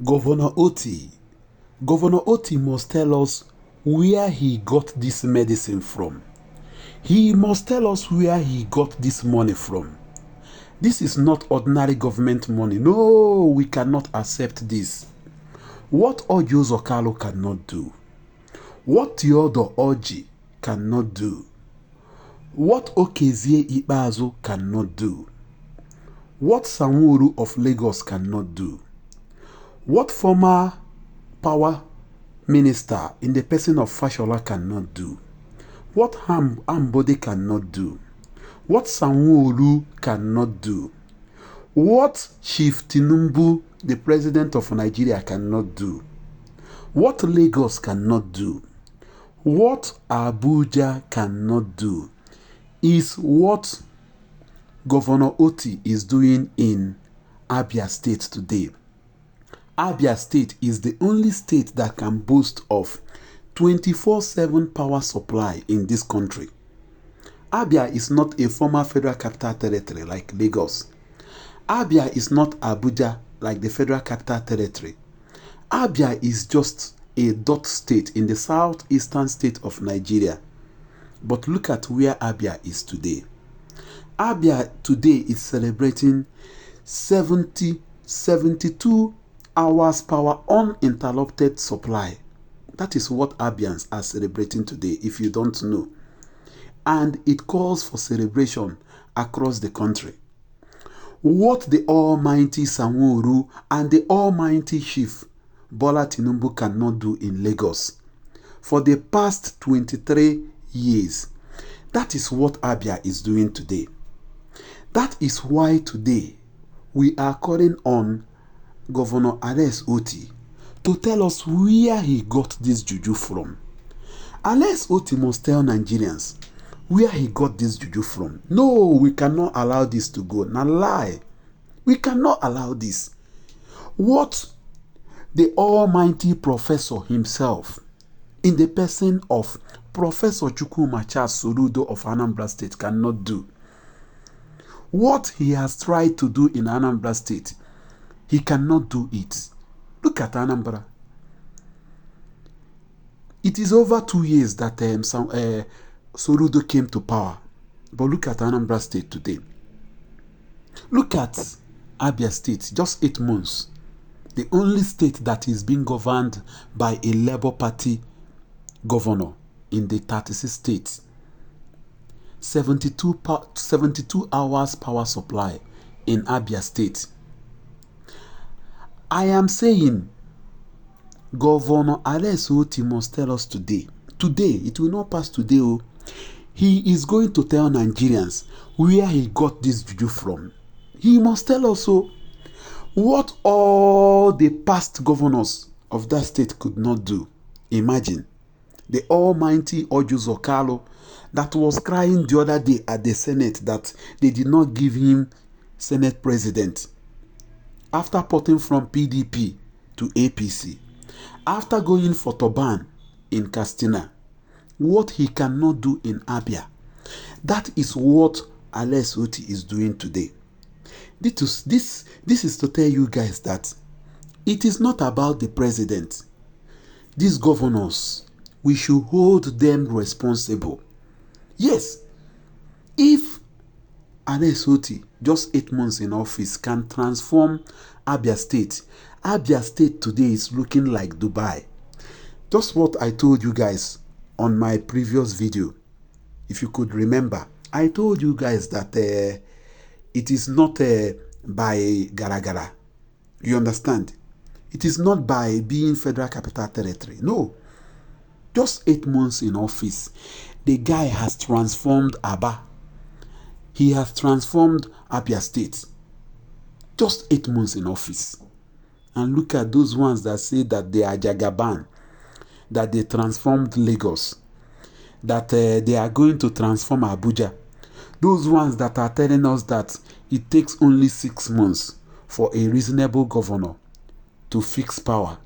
Governor Otti. Governor Otti must tell us where he got this medicine from. He must tell us where he got this money from. This is not ordinary government money. No, we cannot accept this. What Ojo Kalu cannot do, what Theodore Oji cannot do, what Okezie Ikpeazu cannot do, what Sanwo-Olu of Lagos cannot do, what former power minister in the person of Fashola cannot do, what Ambode cannot do, what Sanwo-Olu cannot do, what Chief Tinubu, the president of Nigeria, cannot do, what Lagos cannot do, what Abuja cannot do, is what Governor Otti is doing in Abia State today. Abia State is the only state that can boast of 24/7 power supply in this country. Abia is not a former federal capital territory like Lagos. Abia is not Abuja like the federal capital territory. Abia is just a dot state in the southeastern state of Nigeria. But look at where Abia is today. Abia today is celebrating 72 hours power uninterrupted supply. That is what Abians are celebrating today, if you don't know. And it calls for celebration across the country. What the almighty Sanwo-Olu and the almighty Chief Bola Tinubu cannot do in Lagos for the past 23 years, that is what Abia is doing today. That is why today we are calling on Governor Alex Otti to tell us where he got this juju from. Alex Otti must tell Nigerians where he got this juju from. No, we cannot allow this to go. Now lie. We cannot allow this. What the almighty professor himself, in the person of Professor Chukwuma Soludo of Anambra State, cannot do. What he has tried to do in Anambra State, he cannot do it. Look at Anambra. It is over 2 years that Soludo came to power. But look at Anambra State today. Look at Abia State, just 8 months. The only state that is being governed by a Labour Party governor in the 36 states. 72 hours power supply in Abia State. I am saying Governor Alex Otti must tell us today. Today, it will not pass today. He is going to tell Nigerians where he got this juju from. He must tell us what all the past governors of that state could not do. Imagine the almighty Ojo Kalu that was crying the other day at the Senate that they did not give him Senate president. After porting from PDP to APC, after going for Turban in Katsina, what he cannot do in Abia, that is what Alex Otti is doing today. This is to tell you guys that it is not about the president. These governors, we should hold them responsible. Yes, if Alex Otti, just 8 months in office, can transform Abia State today is looking like Dubai. Just what I told you guys on my previous video. If you could remember, I told you guys that it is not by gara. You understand? It is not by being federal capital territory. No. Just 8 months in office, the guy has transformed Aba. He has transformed Abia State. Just 8 months in office. And look at those ones that say that they are Jagaban, that they transformed Lagos, that they are going to transform Abuja. Those ones that are telling us that it takes only 6 months for a reasonable governor to fix power.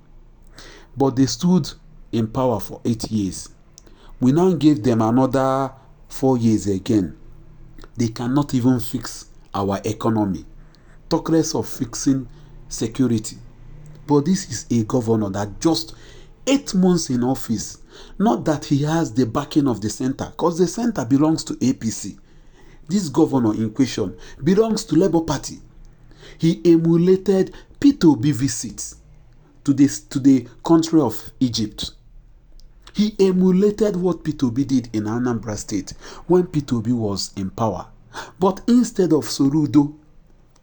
But they stood in power for 8 years. We now gave them another 4 years again. They cannot even fix our economy. Talk less of fixing security. But this is a governor that just 8 months in office. Not that he has the backing of the center, because the center belongs to APC. This governor in question belongs to Labour Party. He emulated Peter Obi visits to the country of Egypt. He emulated what Peter Obi did in Anambra State when Peter Obi was in power. But instead of Soludo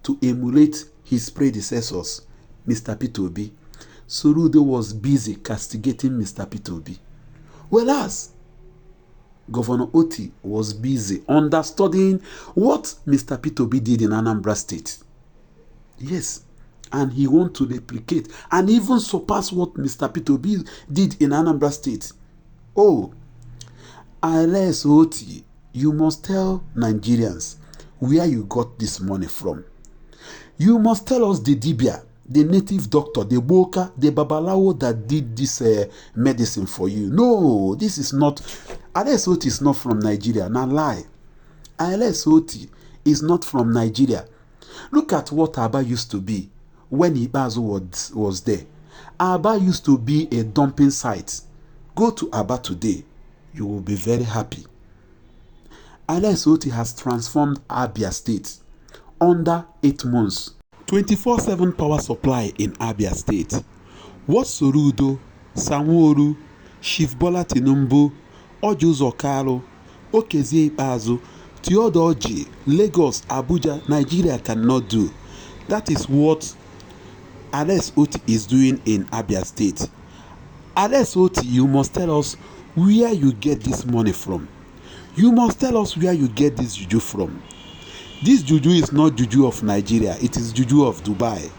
to emulate his predecessors, Mr. Peter Obi, Soludo was busy castigating Mr. Peter Obi. Whereas Governor Otti was busy understudying what Mr. Peter Obi did in Anambra State. Yes, and he wants to replicate and even surpass what Mr. Peter Obi did in Anambra State. Oh, unless Otti, you must tell Nigerians where you got this money from. You must tell us the Dibia, the native doctor, the Boka, the Babalawo that did this medicine for you. No, this is not. Unless Otti is not from Nigeria. Now lie. Unless Otti is not from Nigeria. Look at what Abba used to be when Ibazu was there. Abba used to be a dumping site. Go to Abba today. You will be very happy. Alex Otti has transformed Abia State under 8 months. 24/7 power supply in Abia State. What Soludo, Sanwo-Olu, Chief Bola Tinubu, Ojuzo Kalu, Okezie Ikpeazu, Theodoji, Lagos, Abuja, Nigeria cannot do. That is what Alex Otti is doing in Abia State. Alex Otti, you must tell us where you get this money from. You must tell us where you get this JuJu from. This JuJu is not JuJu of Nigeria, it is JuJu of Dubai.